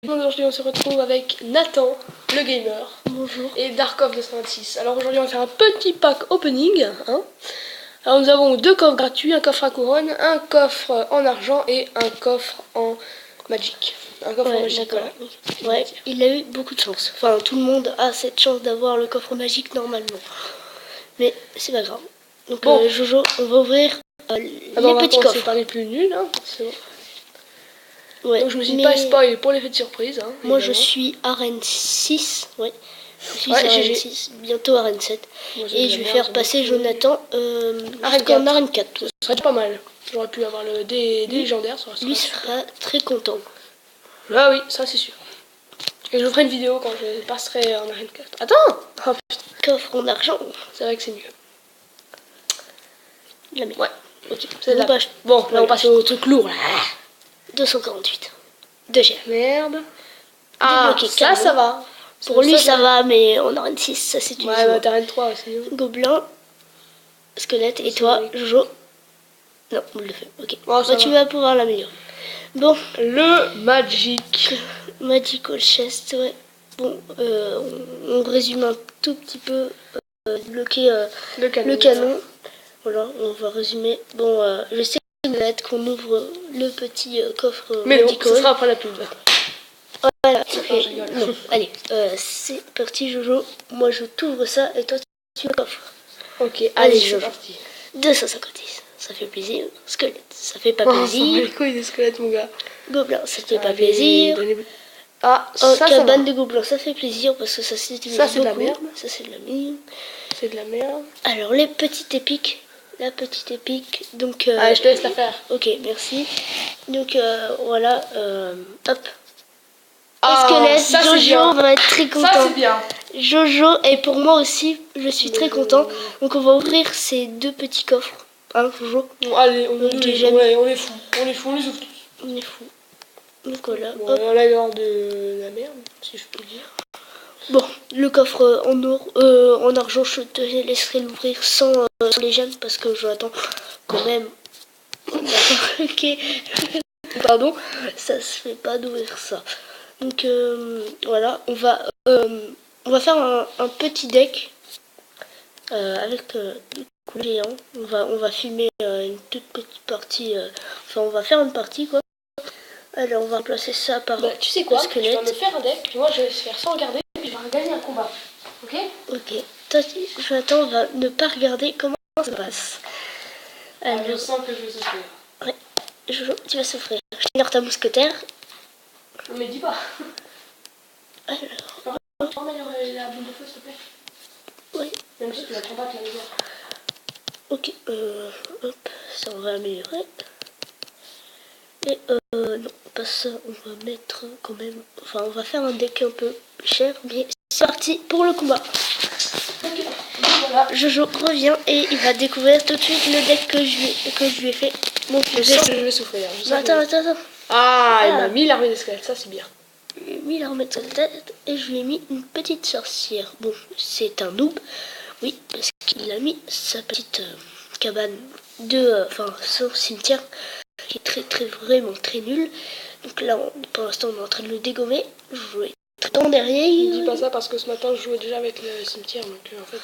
Aujourd'hui on se retrouve avec Nathan, le gamer. Bonjour. Et Darkov 226. Alors aujourd'hui on va faire un petit pack opening. Hein. Alors nous avons deux coffres gratuits, un coffre à couronne, un coffre en argent et un coffre en magic. Un coffre en magique, voilà. Ouais, il a eu beaucoup de chance. Enfin, tout le monde a cette chance d'avoir le coffre magique normalement. Mais c'est pas grave. Donc bon. Jojo, on va ouvrir les petits coffres. C'est pas les plus nuls, hein. C'est bon. Ouais, donc je me suis pas spoil pour l'effet de surprise. Hein, moi je suis arène 6, ouais. Je suis arène 6, bientôt arène 7. Et je vais faire passer Jonathan en arène 4. Ce serait pas mal. J'aurais pu avoir des légendaires. Lui sera très content. Ah oui, ça c'est sûr. Et je vous ferai une vidéo quand je passerai en arène 4. Attends! Oh, putain. Coffre en argent. C'est vrai que c'est mieux. La mienne. Ouais, ok. C'est la... Bon, là on passe au truc lourd là. 248 de gemmes. Merde. Ah, ça va. Pour lui ça va, mais en arène 6, ça c'est une ouais, bah t'as arène 3 aussi. Hein. Gobelin, squelette, et toi, Jojo. Non, on le fait, ok. Oh, bah, tu vas pouvoir l'améliorer. Bon. Le Magic. Magical Chest, ouais. Bon, on résume un tout petit peu le canon. Voilà, on va résumer. Bon, je sais qu'on ouvre le petit coffre mais Magical. Non, ce sera après la pub. Voilà, non, allez, c'est parti Jojo. Moi je t'ouvre ça et toi tu le coffres. Ok, allez Jojo. Parti. 256, ça fait plaisir. Squelette, ça fait pas plaisir. Les couilles de squelette mon gars. Gobelin, ça fait pas plaisir. Ah, cabane de gobelins, ça fait plaisir parce que ça c'est de la merde. Ça c'est de la merde. C'est de la merde. Alors les petites épiques. La petite épique, donc... allez, je te laisse la faire. Ok, merci. Donc voilà, hop. Squelette, Jojo va être très content. Ça c'est bien. Jojo, et pour moi aussi, je suis très content. Donc on va ouvrir ces deux petits coffres. Hein, Jojo? Bon, allez, on est fous. On les ouvre tous. On est fous. Donc voilà. Bon, là il y a de la merde, si je peux dire. Bon, le coffre en or, en argent, je te laisserai l'ouvrir sans les gemmes parce que je attends quand même. Ok. Pardon, ça se fait pas d'ouvrir ça. Donc voilà, on va faire un petit deck avec des coups géants. On va filmer une toute petite partie. Enfin, on va faire une partie quoi. Alors on va placer ça par. Bah, tu sais quoi, squelette. Tu vas me faire un deck, puis moi je vais se faire sans regarder, puis je vais gagner un combat. Ok? Ok. Toi, Jonathan va ne pas regarder comment ça se passe. Alors, je sens que je vais souffrir. Ouais. Jojo, tu vas souffrir. Je tire ta mousquetaire. Non mais dis pas. Alors. Remets la boule de feu s'il te plaît. Oui. Même si tu vas combattre la lumière. Ok. Hop, ça on va améliorer. Et non, pas ça, on va mettre quand même... Enfin, on va faire un deck un peu cher, mais c'est parti pour le combat. Ok, voilà. Jojo revient et il va découvrir tout de suite le deck que je lui ai fait. Donc, je sens que je vais souffrir. Attends. Ah, il m'a mis l'armée de squelette, ça c'est bien. Je lui ai mis l'armée de squelette et je lui ai mis une petite sorcière. Bon, c'est un noob, oui, parce qu'il a mis sa petite cabane enfin, son cimetière, qui est vraiment très nul. Donc là, pour l'instant, on est en train de le dégommer. Je jouais très temps derrière. Je dis pas ça parce que ce matin, je jouais déjà avec le cimetière, donc en fait...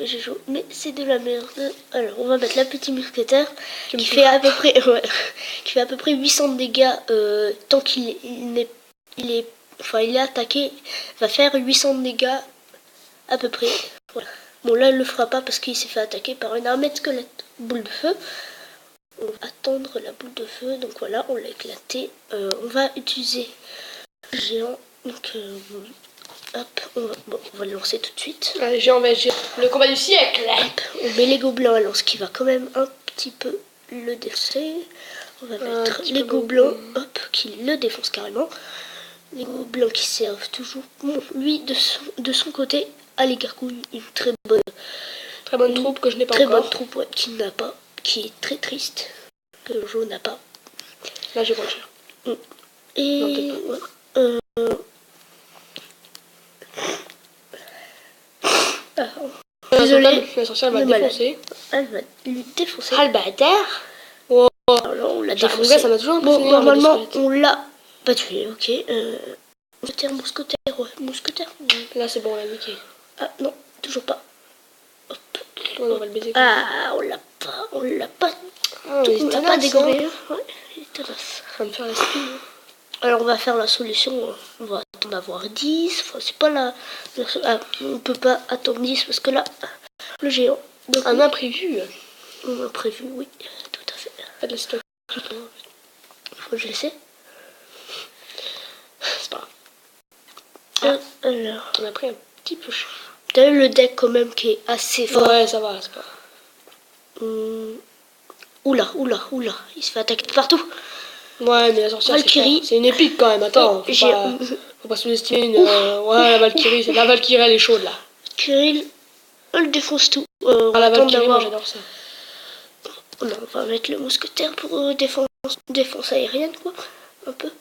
J'ai joué, mais c'est de la merde. Alors, on va mettre la petite mousquetaire qui fait à peu près, qui fait à peu près 800 de dégâts tant qu'il est attaqué. Va faire 800 de dégâts à peu près. Voilà. Bon, là, il le fera pas parce qu'il s'est fait attaquer par une armée de squelettes. Boule de feu. On va attendre la boule de feu. Donc voilà, on l'a éclaté. On va utiliser le géant. Donc hop, on va le lancer tout de suite. Allez, géant VSG, le combat du siècle. Hop, on met les gobelins à lance qui va quand même un petit peu le défoncer. On va mettre les gobelins, hop, qui le défoncent carrément. Les gobelins qui servent toujours. Bon, lui, de son côté, à les gargouilles, une très bonne troupe que je n'ai pas encore. Très bonne troupe, ouais, qui n'a pas, qui est très triste, que le jeu n'a pas. Là, j'ai pas le cher. Et non, pas. Désolé, la sorcière va le défoncer. Elle va lui défoncer. Ah, le bâtard. Oh. Alors là, on l'a défoncé. Ça m'a toujours bon, normalement, on l'a pas tué, ok. Mousquetaire, ouais, mousquetaire. Là, c'est bon, on l'a niqué. Ah non, toujours pas. Hop. Ouais, on va le baiser. Ah, on l'a pas, on l'a pas. Ah, il On était l'a pas naze, dégomé. hein. Ouais, il était naze. Ça va me faire la spine. Alors on va faire la solution, on va en avoir 10, enfin, c'est pas ah, on peut pas attendre 10 parce que là, le géant, donc, Un imprévu. on a prévu, oui, tout à fait. Pas de la stock. Faut que je laisse. C'est pas grave. Alors, On a pris un petit peu cher. t'as eu le deck quand même qui est assez fort. Ouais, ça va, c'est pas grave. Oula, il se fait attaquer de partout. Ouais, mais la sorcière, Valkyrie. c'est une épique quand même. Attends, faut pas sous-estimer une... ouais, la Valkyrie, la Valkyrie, elle est chaude, là. Kirill, elle défonce tout. Ah, la Valkyrie, moi, j'adore ça. Non, on va mettre le mousquetaire pour défense aérienne, quoi. Un peu.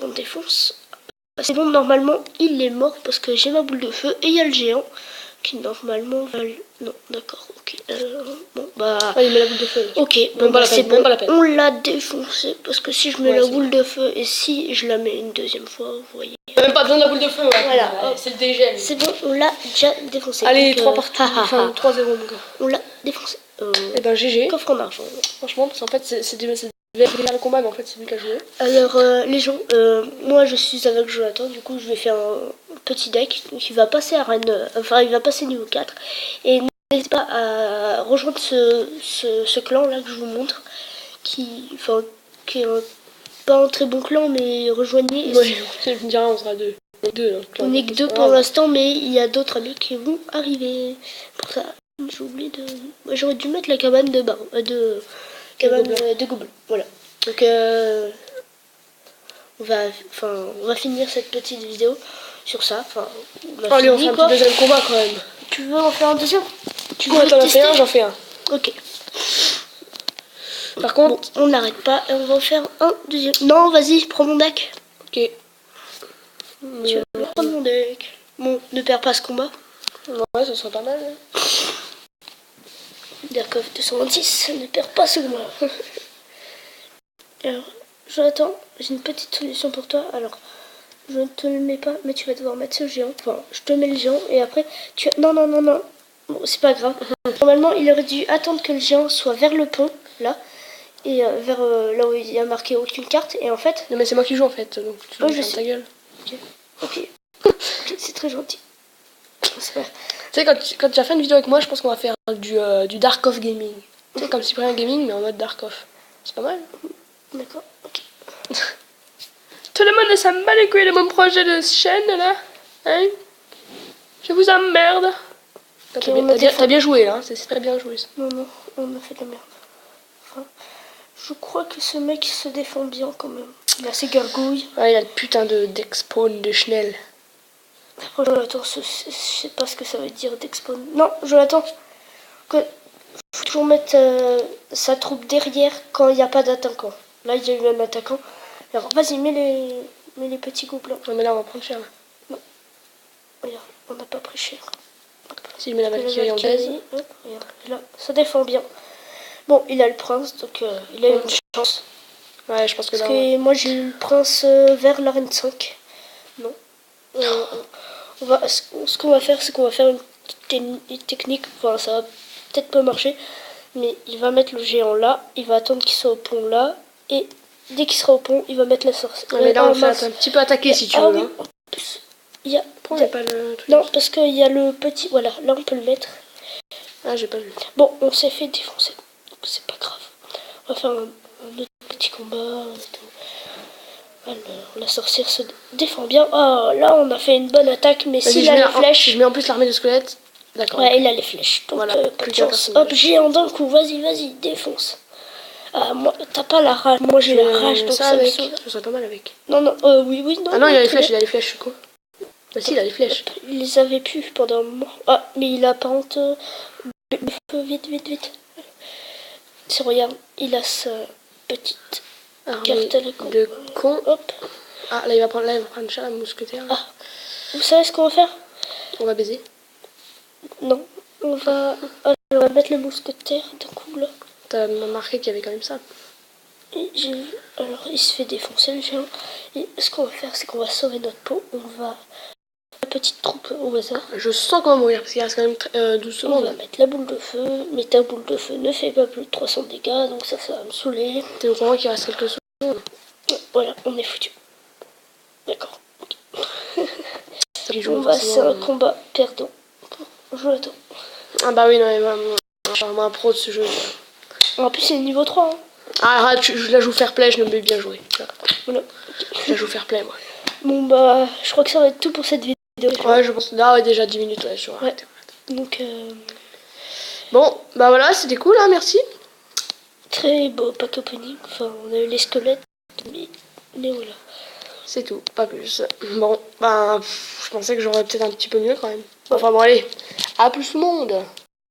On défonce. C'est bon, normalement, il est mort parce que j'ai ma boule de feu et il y a le géant qui normalement va... Non, d'accord, ok. Bon, bah... Ah, il met la boule de feu. Là. Ok, bon, bah, c'est bon, on l'a défoncé parce que si je mets la boule de feu et si je la mets une deuxième fois, vous voyez... Même pas besoin de la boule de feu, ouais. Voilà, c'est le dégel. C'est bon, on l'a déjà défoncé. Allez, donc, 3 parties, enfin 3-0 mon gars. On l'a défoncé. Et ben GG. Coffre en argent. Franchement, parce qu'en fait, c'est le combat, mais en fait, c'est lui qui a joué. Alors, les gens, moi je suis avec Jonathan, du coup je vais faire un petit deck. Donc il va passer à Reine, enfin il va passer niveau 4. Et n'hésitez pas à rejoindre ce clan là que je vous montre. Qui est pas un très bon clan, mais rejoignez. Ouais, je me dirais, on sera deux. On est que deux pour l'instant, mais il y a d'autres amis qui vont arriver. Pour ça, j'ai oublié de. J'aurais dû mettre la cabane de gobelins. Voilà. Donc on va finir cette petite vidéo sur ça. Enfin, allez, on fait un petit deuxième combat quand même. Tu veux en faire un deuxième? Ouais, t'en as fait un, j'en fais un. Ok. Par contre, on n'arrête pas et on va en faire un deuxième. Non, vas-y, prends mon deck. Ok. Tu veux prendre mon deck? Bon, ne perds pas ce combat. Ouais, ça serait pas mal. Hein. Darkov 226, ne perds pas ce combat. Alors, Jonathan, j'ai une petite solution pour toi. Alors, je ne te le mets pas, mais tu vas devoir mettre ce géant. Enfin, je te mets le géant et après, tu... Non. Bon, c'est pas grave. Normalement, il aurait dû attendre que le géant soit vers le pont, là. Et vers là où il y a marqué aucune carte. Et en fait... Non, mais c'est moi qui joue en fait, donc tu je fermes sais. ta gueule. Ok. C'est très gentil. Tu sais, quand tu as fait une vidéo avec moi, je pense qu'on va faire du Darkov Gaming. Tu sais, comme Cyprien Gaming, mais en mode Darkov. C'est pas mal. D'accord, ok. Tout le monde s'en bat les couilles de mon projet de chaîne, là. Hein? Je vous emmerde. Okay, T'as bien joué, là. C'est très bien joué, ça. Non, on a fait de la merde. Enfin, je crois que ce mec se défend bien, quand même. Il a ses gargouilles. Ouais, il a le putain d'expawn de Schnell. Après, Jonathan, je sais pas ce que ça veut dire d'expawn. Non, Jonathan, faut toujours mettre sa troupe derrière quand il n'y a pas d'attaquant. Là, il y a eu un attaquant. Alors, vas-y, mets les petits gobelins. Non, mais là, on va prendre cher. Là. Non. Regarde, on n'a pas pris cher. Si je mets la Valkyrie en base. Là, ça défend bien. Bon, il a le prince, donc il a une chance. Ouais, je pense que Parce là... que moi, j'ai eu le prince vers l'arène 5. Non. Ce qu'on va faire, c'est qu'on va faire une technique. Enfin, ça va peut-être pas marcher. Mais il va mettre le géant là. Il va attendre qu'il soit au pont là. Et dès qu'il sera au pont, il va mettre la sorcière. Ouais, mais là, on fait un petit peu attaquer si tu veux. Oui, hein. en plus, il y a... pas le truc. Non, parce qu'il y a le petit... Voilà, là, on peut le mettre. Ah, j'ai pas vu. Bon, on s'est fait défoncer. Donc, c'est pas grave. On va faire un autre petit combat. Alors, la sorcière se défend bien. Oh, là, on a fait une bonne attaque, mais s'il a les flèches... Je mets en plus l'armée de squelettes. D'accord. Ouais, il a les flèches. Donc, voilà, pas de chance. Hop, géant d'un coup. Vas-y, défonce. Ah, moi, t'as pas la rage. Moi, j'ai la rage, donc ça me sauve. Je serais pas mal avec. Non, oui, non. Ah non, il a les flèches, je suis con. Bah si, il a les flèches. Il les avait plus pendant un moment. Ah, mais il apparente... Vite. Si regarde, il a sa petite carte à la con. De con. Hop. Ah, là, il va prendre cher la mousquetaire. Ah, vous savez ce qu'on va faire? On va baiser. Non, on va mettre le mousquetaire d'un coup là. T'as marqué qu'il y avait quand même ça. Et alors, il se fait défoncer le géant. Et ce qu'on va faire, c'est qu'on va sauver notre peau. On va... La petite troupe au hasard. Je sens qu'on va mourir parce qu'il reste quand même 12 On secondes. va mettre la boule de feu. Mais ta boule de feu ne fait pas plus de 300 dégâts. Donc ça va me saouler. T'es au courant qu'il reste quelques secondes? Voilà, on est foutu. D'accord. Qui joue C'est un forcément. combat perdant. Je l'attends. Ah bah oui, non, mais vraiment, je suis vraiment un pro de ce jeu. En plus, c'est niveau 3. Hein. Ah, arrête, je la joue fair play, je l'aime bien jouer. Voilà. Je la joue fair play, moi. Bon bah, je crois que ça va être tout pour cette vidéo. Ouais, je pense. Ah ouais, déjà 10 minutes, ouais, je vais arrêter. Donc, Bon, bah voilà, c'était cool, hein, merci. très beau pack opening. Enfin, on a eu les squelettes, mais voilà. C'est tout, pas plus. Bon, ben, je pensais que j'aurais peut-être un petit peu mieux quand même. Enfin bon, allez, à plus tout le monde.